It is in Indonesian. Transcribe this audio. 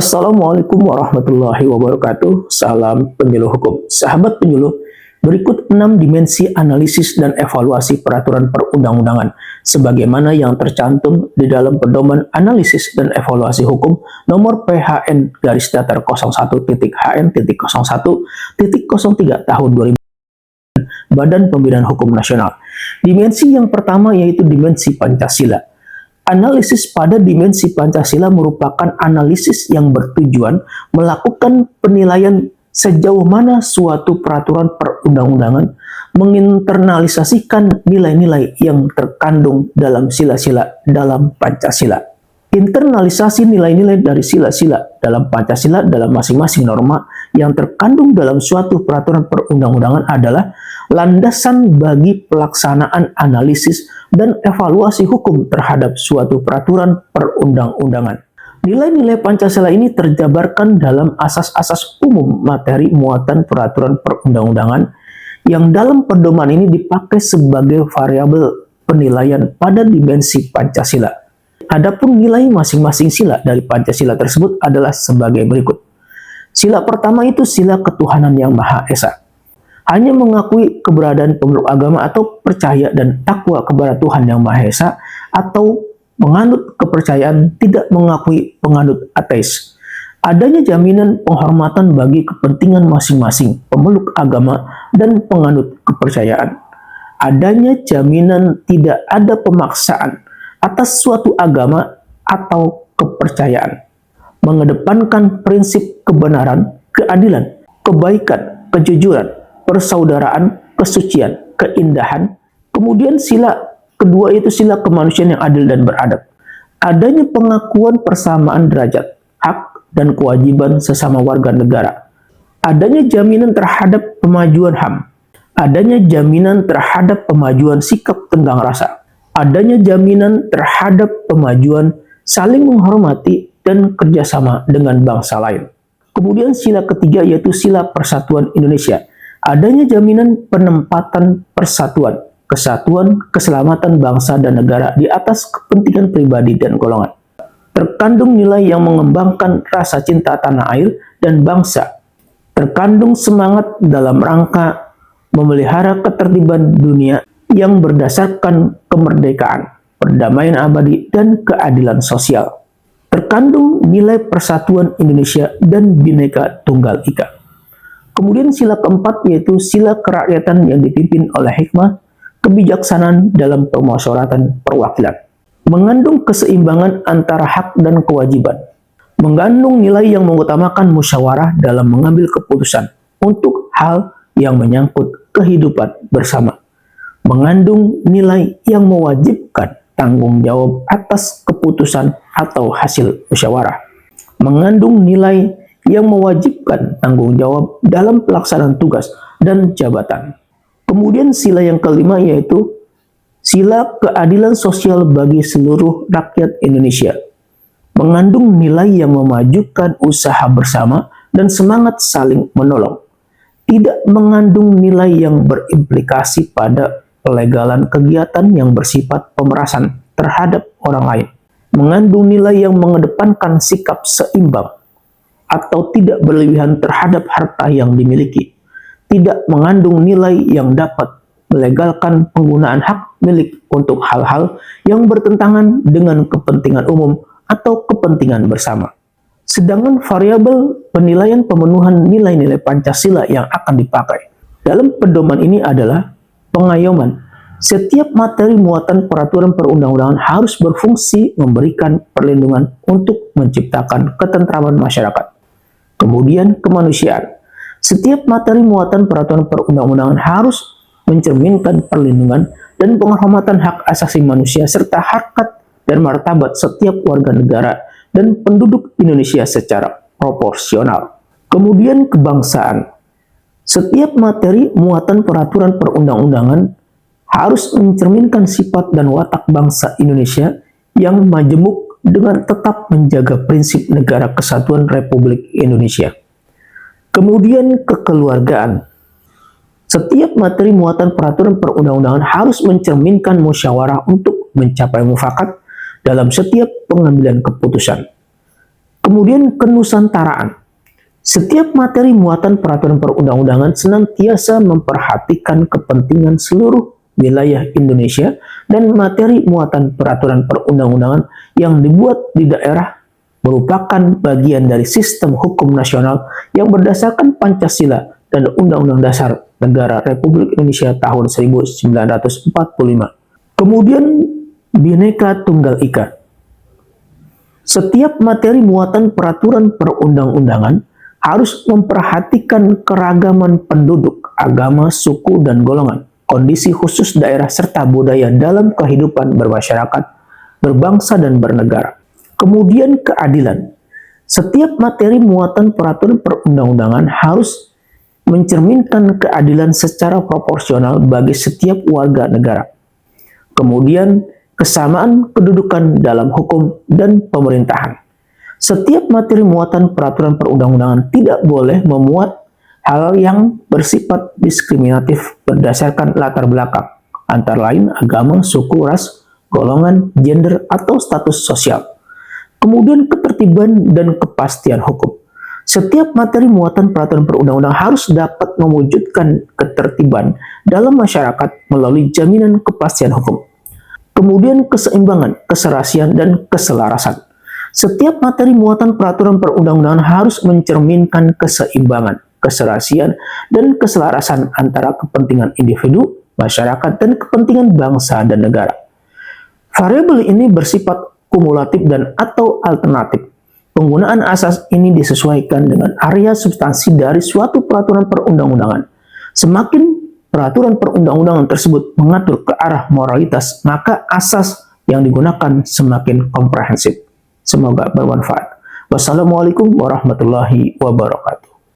Assalamualaikum warahmatullahi wabarakatuh. Salam penyuluh hukum. Sahabat penyuluh, berikut 6 dimensi analisis dan evaluasi peraturan perundang-undangan sebagaimana yang tercantum di dalam Pedoman Analisis dan Evaluasi Hukum nomor PHN garis datar 01.HN.01.03 tahun 2000 Badan Pembinaan Hukum Nasional. Dimensi yang pertama yaitu dimensi Pancasila. Analisis pada dimensi Pancasila merupakan analisis yang bertujuan melakukan penilaian sejauh mana suatu peraturan perundang-undangan menginternalisasikan nilai-nilai yang terkandung dalam sila-sila dalam Pancasila. Internalisasi nilai-nilai dari sila-sila dalam Pancasila dalam masing-masing norma yang terkandung dalam suatu peraturan perundang-undangan adalah landasan bagi pelaksanaan analisis dan evaluasi hukum terhadap suatu peraturan perundang-undangan. Nilai-nilai Pancasila ini terjabarkan dalam asas-asas umum materi muatan peraturan perundang-undangan yang dalam pedoman ini dipakai sebagai variabel penilaian pada dimensi Pancasila. Adapun nilai masing-masing sila dari Pancasila tersebut adalah sebagai berikut. Sila pertama itu sila ketuhanan yang Maha Esa. Hanya mengakui keberadaan pemeluk agama atau percaya dan takwa kepada Tuhan yang Maha Esa atau menganut kepercayaan tidak mengakui penganut ateis. Adanya jaminan penghormatan bagi kepentingan masing-masing pemeluk agama dan penganut kepercayaan. Adanya jaminan tidak ada pemaksaan atas suatu agama atau kepercayaan. Mengedepankan prinsip kebenaran, keadilan, kebaikan, kejujuran, persaudaraan, kesucian, keindahan. Kemudian sila kedua itu sila kemanusiaan yang adil dan beradab. Adanya pengakuan persamaan derajat, hak, dan kewajiban sesama warga negara. Adanya jaminan terhadap pemajuan HAM. Adanya jaminan terhadap pemajuan sikap tenggang rasa. Adanya jaminan terhadap pemajuan saling menghormati dan kerjasama dengan bangsa lain. Kemudian sila ketiga yaitu sila persatuan Indonesia. Adanya jaminan penempatan persatuan, kesatuan, keselamatan bangsa dan negara di atas kepentingan pribadi dan golongan. Terkandung nilai yang mengembangkan rasa cinta tanah air dan bangsa. Terkandung semangat dalam rangka memelihara ketertiban dunia yang berdasarkan kemerdekaan, perdamaian abadi, dan keadilan sosial. Terkandung nilai persatuan Indonesia dan Bhinneka Tunggal Ika. Kemudian sila keempat yaitu sila kerakyatan yang dipimpin oleh hikmah, kebijaksanaan dalam pemusyawaratan perwakilan. Mengandung keseimbangan antara hak dan kewajiban. Mengandung nilai yang mengutamakan musyawarah dalam mengambil keputusan untuk hal yang menyangkut kehidupan bersama. Mengandung nilai yang mewajibkan tanggung jawab atas keputusan atau hasil musyawarah. Mengandung nilai yang mewajibkan tanggung jawab dalam pelaksanaan tugas dan jabatan. Kemudian sila yang kelima yaitu sila keadilan sosial bagi seluruh rakyat Indonesia. Mengandung nilai yang memajukan usaha bersama dan semangat saling menolong. Tidak mengandung nilai yang berimplikasi pada pelegalan kegiatan yang bersifat pemerasan terhadap orang lain. Mengandung nilai yang mengedepankan sikap seimbang atau tidak berlebihan terhadap harta yang dimiliki. Tidak mengandung nilai yang dapat melegalkan penggunaan hak milik untuk hal-hal yang bertentangan dengan kepentingan umum atau kepentingan bersama. Sedangkan variabel penilaian pemenuhan nilai-nilai Pancasila yang akan dipakai dalam pedoman ini adalah pengayoman. Setiap materi muatan peraturan perundang-undangan harus berfungsi memberikan perlindungan untuk menciptakan ketentraman masyarakat. Kemudian kemanusiaan. Setiap materi muatan peraturan perundang-undangan harus mencerminkan perlindungan dan penghormatan hak asasi manusia serta harkat dan martabat setiap warga negara dan penduduk Indonesia secara proporsional. Kemudian kebangsaan. Setiap materi muatan peraturan perundang-undangan harus mencerminkan sifat dan watak bangsa Indonesia yang majemuk dengan tetap menjaga prinsip negara kesatuan Republik Indonesia. Kemudian kekeluargaan. Setiap materi muatan peraturan perundang-undangan harus mencerminkan musyawarah untuk mencapai mufakat dalam setiap pengambilan keputusan. Kemudian kenusantaraan. Setiap materi muatan peraturan perundang-undangan senantiasa memperhatikan kepentingan seluruh wilayah Indonesia, dan materi muatan peraturan perundang-undangan yang dibuat di daerah merupakan bagian dari sistem hukum nasional yang berdasarkan Pancasila dan Undang-Undang Dasar Negara Republik Indonesia tahun 1945. Kemudian Bhinneka Tunggal Ika. Setiap materi muatan peraturan perundang-undangan harus memperhatikan keragaman penduduk, agama, suku, dan golongan, kondisi khusus daerah, serta budaya dalam kehidupan bermasyarakat, berbangsa, dan bernegara. Kemudian keadilan. Setiap materi muatan peraturan perundang-undangan harus mencerminkan keadilan secara proporsional bagi setiap warga negara. Kemudian kesamaan kedudukan dalam hukum dan pemerintahan. Setiap materi muatan peraturan perundang-undangan tidak boleh memuat hal yang bersifat diskriminatif berdasarkan latar belakang, antara lain agama, suku, ras, golongan, gender, atau status sosial. Kemudian ketertiban dan kepastian hukum. Setiap materi muatan peraturan perundang-undangan harus dapat mewujudkan ketertiban dalam masyarakat melalui jaminan kepastian hukum. Kemudian keseimbangan, keserasian, dan keselarasan. Setiap materi muatan peraturan perundang-undangan harus mencerminkan keseimbangan, keserasian, dan keselarasan antara kepentingan individu, masyarakat, dan kepentingan bangsa dan negara. Variabel ini bersifat kumulatif dan atau alternatif. Penggunaan asas ini disesuaikan dengan area substansi dari suatu peraturan perundang-undangan. Semakin peraturan perundang-undangan tersebut mengatur ke arah moralitas, maka asas yang digunakan semakin komprehensif. Semoga bermanfaat. Wassalamualaikum warahmatullahi wabarakatuh.